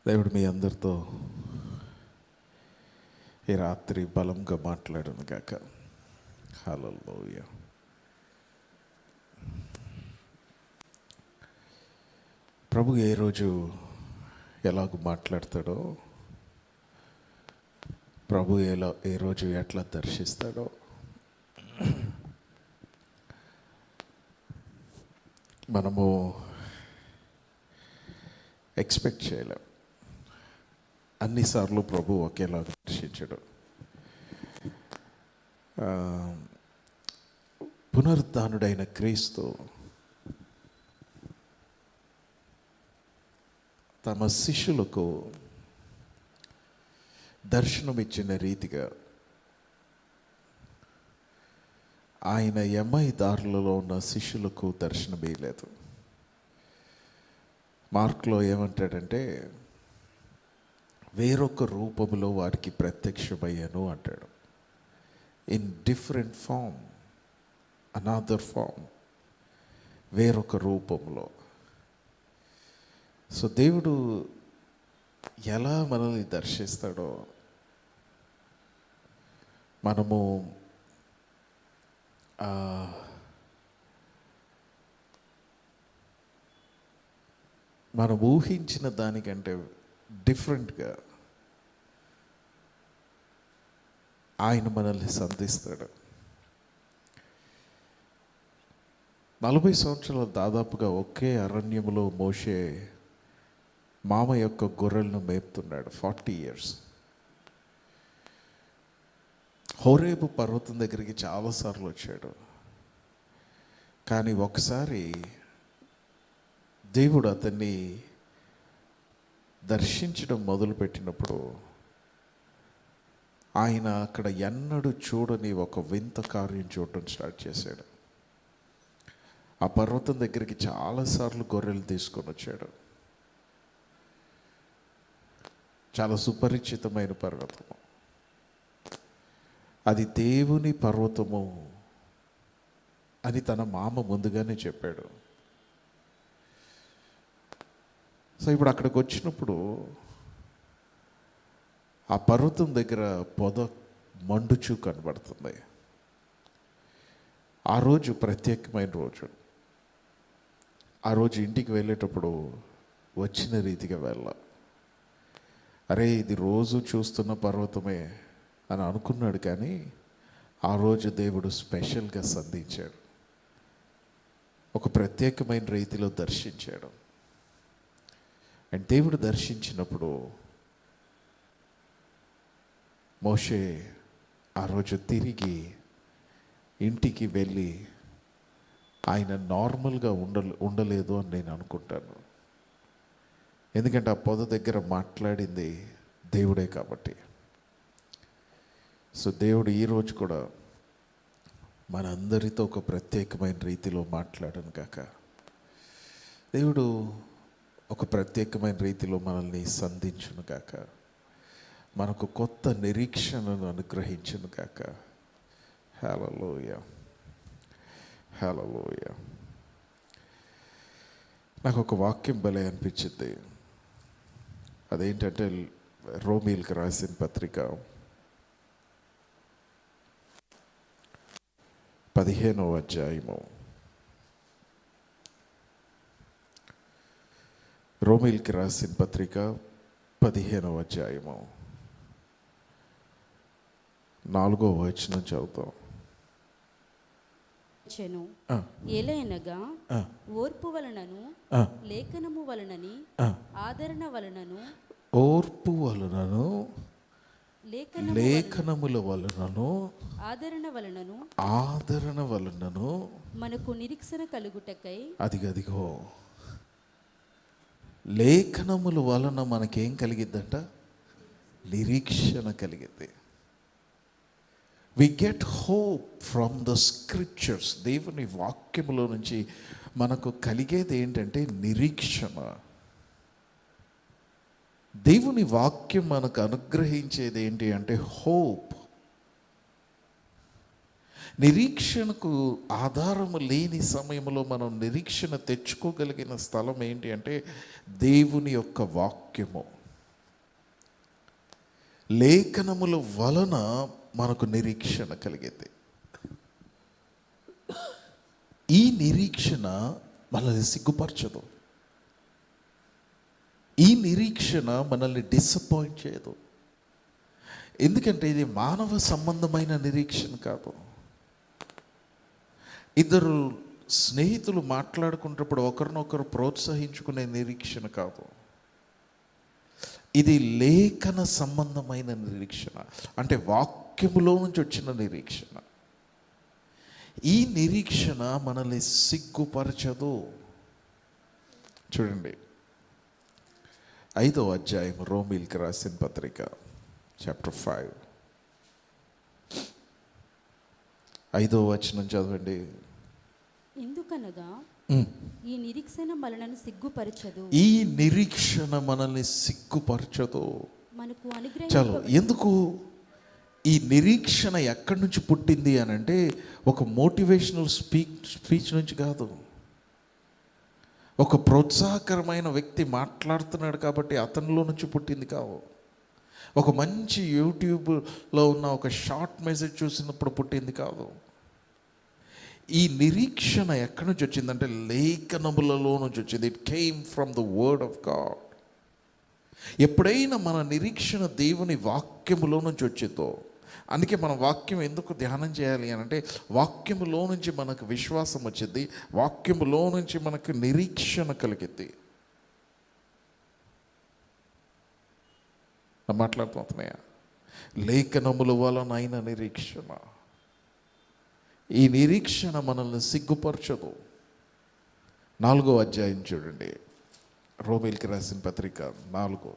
దేవుడు మీ అందరితో ఈ రాత్రి బలంగా మాట్లాడను గాక. హల్లెలూయా. ప్రభు ఏ రోజు ఎలాగ మాట్లాడతాడో, ప్రభు ఏ రోజు ఎట్లా దర్శిస్తాడో మనము ఎక్స్పెక్ట్ చేయలేం. అన్నిసార్లు ప్రభు ఒకేలాగా దర్శించడు. పునరుద్ధానుడైన క్రీస్తు తమ శిష్యులకు దర్శనమిచ్చిన రీతిగా ఆయన ఎమ్మై దారులలో ఉన్న శిష్యులకు దర్శనమేయలేదు. మార్క్లో ఏమంటాడంటే, వేరొక రూపంలో వారికి ప్రత్యక్షమయ్యాను అంటాడు. In different form, another form, వేరొక రూపంలో. సో దేవుడు ఎలా మనల్ని దర్శిస్తాడో మనము మనం ఊహించిన దానికంటే డిఫరెంట్గా ఆయన మనల్ని సంధిస్తాడు. 40 సంవత్సరాలు దాదాపుగా ఒకే అరణ్యంలో మోషే మామ యొక్క గొర్రెలను మేపుతున్నాడు. 40 years. హోరేబు పర్వతం దగ్గరికి చాలాసార్లు వచ్చాడు. కానీ ఒకసారి దేవుడు అతన్ని దర్శించడం మొదలుపెట్టినప్పుడు ఆయన అక్కడ ఎన్నడూ చూడని ఒక వింత కార్యం చూడటం స్టార్ట్ చేశాడు. ఆ పర్వతం దగ్గరికి చాలాసార్లు గొర్రెలు తీసుకొని వచ్చాడు. చాలా సుపరిచితమైన పర్వతము, అది దేవుని పర్వతము అని తన మామ ముందుగానే చెప్పాడు. సో ఇప్పుడు అక్కడికి వచ్చినప్పుడు ఆ పర్వతం దగ్గర పొద మండుచు కనబడుతుంది. ఆ రోజు ప్రత్యేకమైన రోజు. ఆ రోజు ఇంటికి వెళ్ళేటప్పుడు వచ్చిన రీతిగా అరే ఇది రోజు చూస్తున్న పర్వతమే అని అనుకున్నాడు. కానీ ఆ రోజు దేవుడు స్పెషల్గా సంధించాడు, ఒక ప్రత్యేకమైన రీతిలో దర్శించాడు. అండ్ దేవుడు దర్శించినప్పుడు మోషే ఆ రోజు తిరిగి ఇంటికి వెళ్ళి ఆయన నార్మల్గా ఉండలేదు అని నేను అనుకుంటాను. ఎందుకంటే ఆ పొద దగ్గర మాట్లాడింది దేవుడే కాబట్టి. సో దేవుడు ఈరోజు కూడా మనందరితో ఒక ప్రత్యేకమైన రీతిలో మాట్లాడను కాక. దేవుడు ఒక ప్రత్యేకమైన రీతిలో మనల్ని సంధించును కాక, మనకు కొత్త నిరీక్షణను అనుగ్రహించును కాక. హల్లెలూయా, హల్లెలూయా. నాకు ఒక వాక్యం భలే అనిపించింది. అదేంటంటే రోమీయులకు రాసిన పత్రిక 15వ అధ్యాయము. రోమీయులకు రాసిన పత్రిక 15వ అధ్యాయము 4వ వచనం చదువుతాం. ఏలైనగా ఓర్పు వలనను లేఖనము వలనని ఆదరణ వలనను, ఓర్పు వలనను లేఖనముల వలనను ఆదరణ వలనను మనకు నిరీక్షణ కలుగుటకై. అదిగో లేఖనముల వలన మనకేం కలిగిద్దంట? నిరీక్షణ కలిగిద్ది. We get hope from the scriptures. దేవుని వాక్యములో నుంచి మనకు కలిగేది ఏంటంటే నిరీక్షణ. దేవుని వాక్యం మనకు అనుగ్రహించేది ఏంటి అంటే హోప్. నిరీక్షణకు ఆధారము లేని సమయంలో మనం నిరీక్షణ తెచ్చుకోగలిగిన స్థలం ఏంటి అంటే దేవుని యొక్క వాక్యము. లేఖనముల వలన మనకు నిరీక్షణ కలిగేది. ఈ నిరీక్షణ మనల్ని సిగ్గుపరచదు. ఈ నిరీక్షణ మనల్ని డిసప్పాయింట్ చేయదు. ఎందుకంటే ఇది మానవ సంబంధమైన నిరీక్షణ కాదు. ఇద్దరు స్నేహితులు మాట్లాడుకున్నప్పుడు ఒకరినొకరు ప్రోత్సహించుకునే నిరీక్షణ కాదు. ఇది లేఖన సంబంధమైన నిరీక్షణ, అంటే వాక్యములో నుంచి వచ్చిన నిరీక్షణ. ఈ నిరీక్షణ మనల్ని సిగ్గుపరచదు. చూడండి, 5వ అధ్యాయం రోమీయులకు రాసిన పత్రిక చాప్టర్ 5 5వ వచనం చదవండి. ఎందుకనగా ఈ నిరీక్షణ మనలను సిగ్గుపరచదు. ఈ నిరీక్షణ మనల్ని సిగ్గుపరచదు. మనకు చాలు. ఎందుకు ఈ నిరీక్షణ ఎక్కడి నుంచి పుట్టింది అని అంటే ఒక మోటివేషనల్ స్పీచ్ నుంచి కాదు. ఒక ప్రోత్సాహకరమైన వ్యక్తి మాట్లాడుతున్నాడు కాబట్టి అతనిలో నుంచి పుట్టింది కావు. ఒక మంచి యూట్యూబ్లో ఉన్న ఒక షార్ట్ మెసేజ్ చూసినప్పుడు పుట్టింది కాదు. ఈ నిరీక్షణ ఎక్కడి నుంచి వచ్చిందంటే లేఖనములలో నుంచి వచ్చింది. It came from the word of God. ఎప్పుడైనా మన నిరీక్షణ దేవుని వాక్యములో నుంచి వచ్చిందో, అందుకే మన వాక్యం ఎందుకు ధ్యానం చేయాలి అని అంటే వాక్యములో నుంచి మనకు విశ్వాసం వచ్చింది, వాక్యములో నుంచి మనకు నిరీక్షణ కలిగిద్ది. మాట్లాడుతున్నాయా? లేఖనముల వలనైన నిరీక్షణ. ఈ నిరీక్షణ మనల్ని సిగ్గుపరచదు. 4వ అధ్యాయం చూడండి, రోమీయులకు రాసిన పత్రిక 4.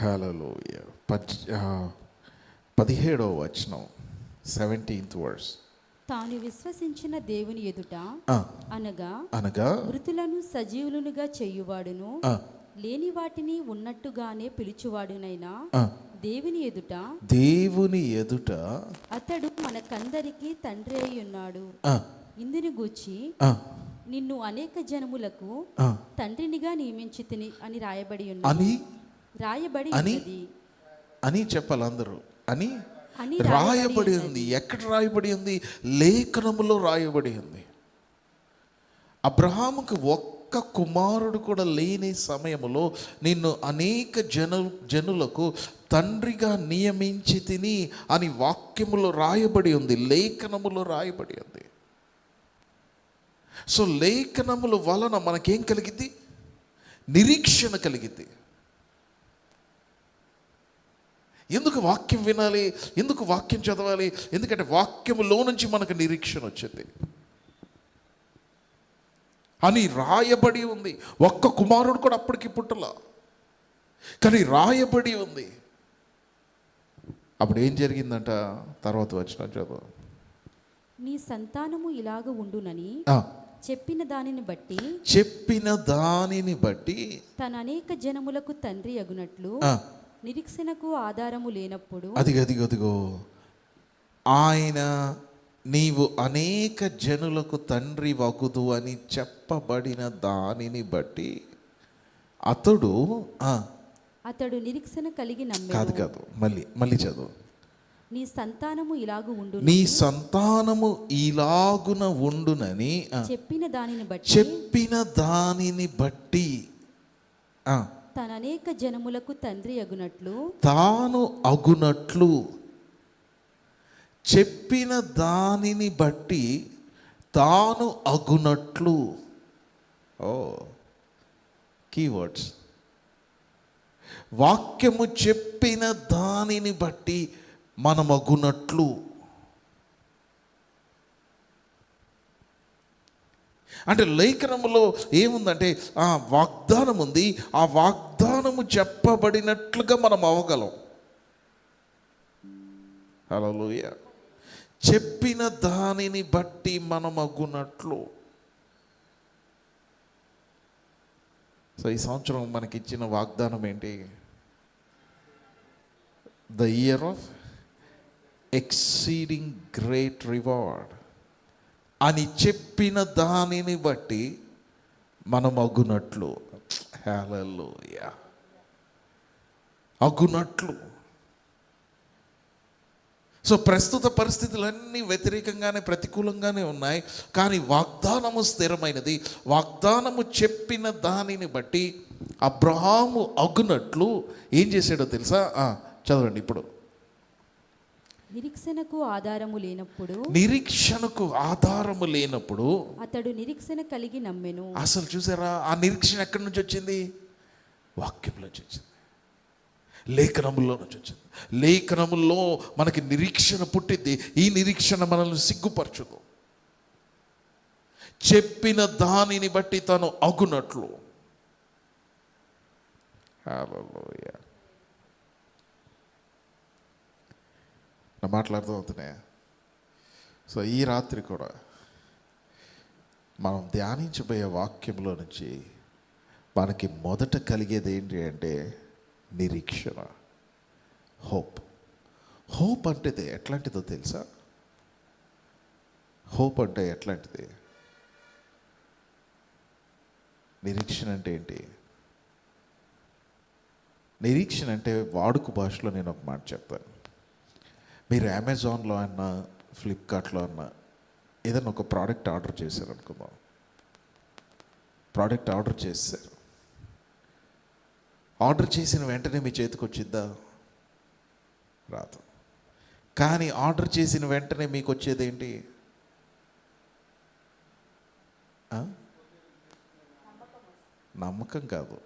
హల్లెలూయా. 17వ వచనం, 17th verse. తాను విశ్వసించిన దేవుని ఎదుట అనగా మృతులను సజీవులుగా చేయువాడును లేని వాటిని ఉన్నట్టుగానే పిలుచువాడునైనా దేవుని ఎదుట అతడు మనకందరికి తండ్రి అయి ఉన్నాడు. ఇందుని గూర్చి నిన్ను అనేక జనములకు తండ్రినిగా నియమించితిని అని రాయబడి ఉన్నది. అని చెప్పాలి అందరూ. అని రాయబడి ఉంది. ఎక్కడ రాయబడి ఉంది? లేఖనములో రాయబడి ఉంది. అబ్రహాముకు ఒక్క కుమారుడు కూడా లేని సమయంలో నిన్ను అనేక జనులకు తండ్రిగా నియమించి తిని అని వాక్యములో రాయబడి ఉంది, లేఖనములో రాయబడి ఉంది. సో లేఖనముల వలన మనకేం కలిగింది? నిరీక్షణ కలిగింది. ఎందుకు వాక్యం వినాలి? ఎందుకు వాక్యం చదవాలి? ఎందుకంటే వాక్యములో నుంచి మనకు నిరీక్షణ వచ్చింది అని రాయబడి ఉంది. ఒక్క కుమారుడు కూడా అప్పటికి పుట్టలా, కానీ రాయబడి ఉంది. అప్పుడు ఏం జరిగిందంట? తర్వాత వచ్చిన చదువు. నీ సంతానము ఇలాగ ఉండునని చెప్పిన దానిని బట్టి తన అనేక జనములకు తండ్రి అగునట్లు నిరీక్షణకు ఆధారము లేనప్పుడు అదిగో ఆయన నీవు అనేక జనులకు తండ్రి వగుదు అని చెప్పబడిన దానిని బట్టి అతడు నిరీక్షణ కలిగి నమ్మెను. కాదు మళ్ళీ చదువు. నీ సంతానము ఇలాగున ఉండునని చెప్పిన దానిని బట్టి తన అనేక జనములకు తండ్రి అగునట్లు చెప్పిన దానిని బట్టి తాను అగునట్లు. కీవర్డ్స్. వాక్యము చెప్పిన దానిని బట్టి మనం అగునట్లు. అంటే లేఖనములో ఏముందంటే వాగ్దానం ఉంది. ఆ వాగ్దానము చెప్పబడినట్లుగా మనం అవ్వగలం. హల్లెలూయా. చెప్పిన దానిని బట్టి మనం అగునట్లు. సో ఈ సంవత్సరం మనకిచ్చిన వాగ్దానం ఏంటి? The year of exceeding great reward అని చెప్పిన దానిని బట్టి మనం అగునట్లు. హల్లెలూయా. అగునట్లు. సో ప్రస్తుత పరిస్థితులన్నీ వ్యతిరేకంగానే, ప్రతికూలంగానే ఉన్నాయి. కానీ వాగ్దానము స్థిరమైనది. వాగ్దానము చెప్పిన దానిని బట్టి అబ్రహాము అగునట్లు ఏం చేశాడో తెలుసా? చదవండి ఇప్పుడు. నిరీక్షణకు ఆధారము లేనప్పుడు, నిరీక్షణకు ఆధారము లేనప్పుడు అతడు నిరీక్షణ కలిగి నమ్మెను. అసలు చూసారా, ఆ నిరీక్షణ ఎక్కడి నుంచి వచ్చింది? వాక్యంలో నుంచి వచ్చింది, లేఖనముల్లో నుంచి వచ్చింది. లేఖనముల్లో మనకి నిరీక్షణ పుట్టింది. ఈ నిరీక్షణ మనల్ని సిగ్గుపరచదు. చెప్పిన దానిని బట్టి తను అగునట్లు. హల్లెలూయా. నా మాట్లాడుతూ అవుతున్నాయా? సో ఈ రాత్రి కూడా మనం ధ్యానించబోయే వాక్యంలో నుంచి మనకి మొదట కలిగేది ఏంటి అంటే నిరీక్షణ, హోప్. హోప్ అంటే ఎట్లాంటిదో తెలుసా? హోప్ అంటే ఎట్లాంటిది? నిరీక్షణ అంటే ఏంటి? నిరీక్షణ అంటే వాడుక భాషలో నేను ఒక మాట చెప్తాను. మీరు అమెజాన్లో అన్నా, ఫ్లిప్కార్ట్లో అన్నా ఏదైనా ఒక ప్రోడక్ట్ ఆర్డర్ చేశారు అనుకుందాం. ప్రోడక్ట్ ఆర్డర్ చేశారు. ఆర్డర్ చేసిన వెంటనే మీ చేతికి వచ్చిద్దా? రాదు. కానీ ఆర్డర్ చేసిన వెంటనే మీకు వచ్చేది ఏంటి? నమ్మకం కాదు.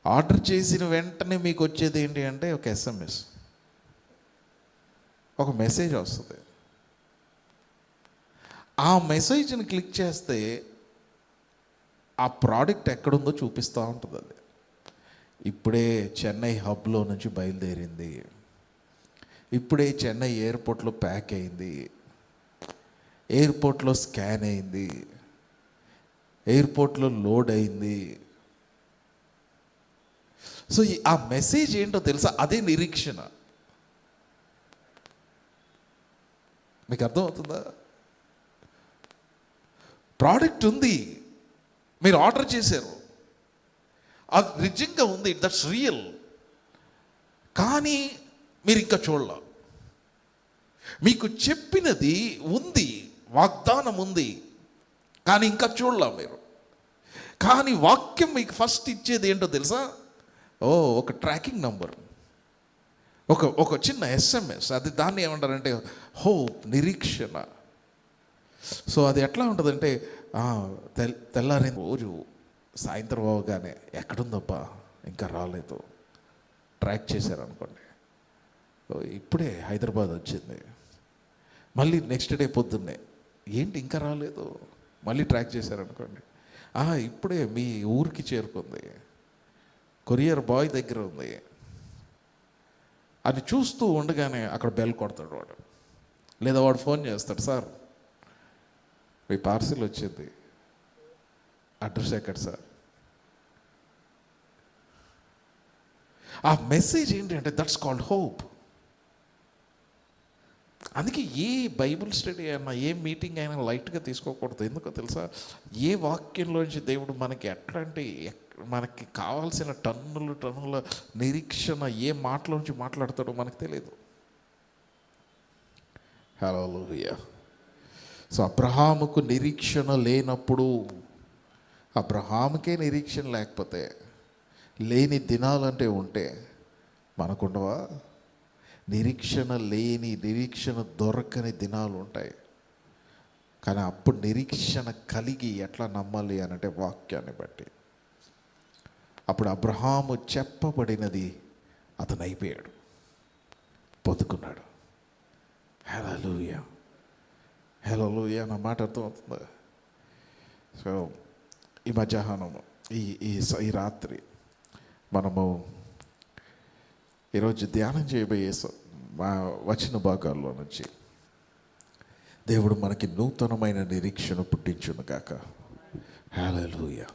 ఆర్డర్ చేసిన వెంటనే మీకు వచ్చేది ఏంటి అంటే ఒక SMS, ఒక మెసేజ్ వస్తుంది. ఆ మెసేజ్ని క్లిక్ చేస్తే ఆ ప్రోడక్ట్ ఎక్కడుందో చూపిస్తూ ఉంటుంది. అది ఇప్పుడే చెన్నై హబ్లో నుంచి బయలుదేరింది, ఇప్పుడే చెన్నై ఎయిర్పోర్ట్లో ప్యాక్ అయింది, ఎయిర్పోర్ట్లో స్కాన్ అయింది, ఎయిర్పోర్ట్లో లోడ్ అయింది. సో ఆ మెసేజ్ ఏంటో తెలుసా? అదే నిరీక్షణ. మీకు అర్థమవుతుందా? ప్రోడక్ట్ ఉంది, మీరు ఆర్డర్ చేశారు, అది నిజంగా ఉంది, దట్స్ రియల్. కానీ మీరు ఇంకా చూడలే. మీకు చెప్పినది ఉంది, వాగ్దానం ఉంది, కానీ ఇంకా చూడలే మీరు. కానీ వాక్యం మీకు ఫస్ట్ ఇచ్చేది ఏంటో తెలుసా? ఒక ట్రాకింగ్ నంబర్, ఒక చిన్న SMS. అది దాన్ని ఏమంటారంటే హోప్, నిరీక్షణ. సో అది ఎట్లా ఉంటుందంటే తెల్లారి రోజు సాయంత్రం అవగానే ఎక్కడుందబ్బా ఇంకా రాలేదు, ట్రాక్ చేశారనుకోండి, ఇప్పుడే హైదరాబాద్ వచ్చింది. మళ్ళీ నెక్స్ట్ డే పొద్దున్నే ఏంటి ఇంకా రాలేదు, మళ్ళీ ట్రాక్ చేశారనుకోండి, ఇప్పుడే మీ ఊరికి చేరుకుంది, కొరియర్ బాయ్ దగ్గర ఉంది అని చూస్తూ ఉండగానే అక్కడ బెల్ కొడతాడు వాడు. లేదా వాడు ఫోన్ చేస్తాడు, సార్ మీ పార్సిల్ వచ్చింది, అడ్రస్ ఎక్కడ సార్? ఆ మెసేజ్ ఏంటి అంటే దట్స్ కాల్డ్ హోప్. అందుకే ఏ బైబిల్ స్టడీ అయినా, ఏ మీటింగ్ అయినా లైట్గా తీసుకోకూడదు. ఎందుకో తెలుసా? ఏ వాక్యంలోంచి దేవుడు మనకి ఎట్లాంటి, మనకి కావాల్సిన టన్నుల నిరీక్షణ ఏ మాటలోంచి మాట్లాడతాడో మనకు తెలియదు. హల్లెలూయా. సో అబ్రహాముకు నిరీక్షణ లేనప్పుడు, అబ్రహాముకే నిరీక్షణ లేకపోతే, లేని దినాలంటే ఉంటే మనకుండవా? నిరీక్షణ లేని, నిరీక్షణ దొరకని దినాలు ఉంటాయి. కానీ అప్పుడు నిరీక్షణ కలిగి ఎట్లా నమ్మాలి అనంటే వాక్యాన్ని బట్టి. అప్పుడు అబ్రహాము చెప్పబడినది అతను అయిపోయాడు, పొందుకున్నాడు. హల్లెలూయా, హల్లెలూయా. నా మాట అర్థమవుతుందా? సో ఈ మధ్యాహ్నము, ఈ రాత్రి మనము ఈరోజు ధ్యానం చేయబోయే వచన భాగాల్లో నుంచి దేవుడు మనకి నూతనమైన నిరీక్షణ పుట్టించును గాక. హల్లెలూయా.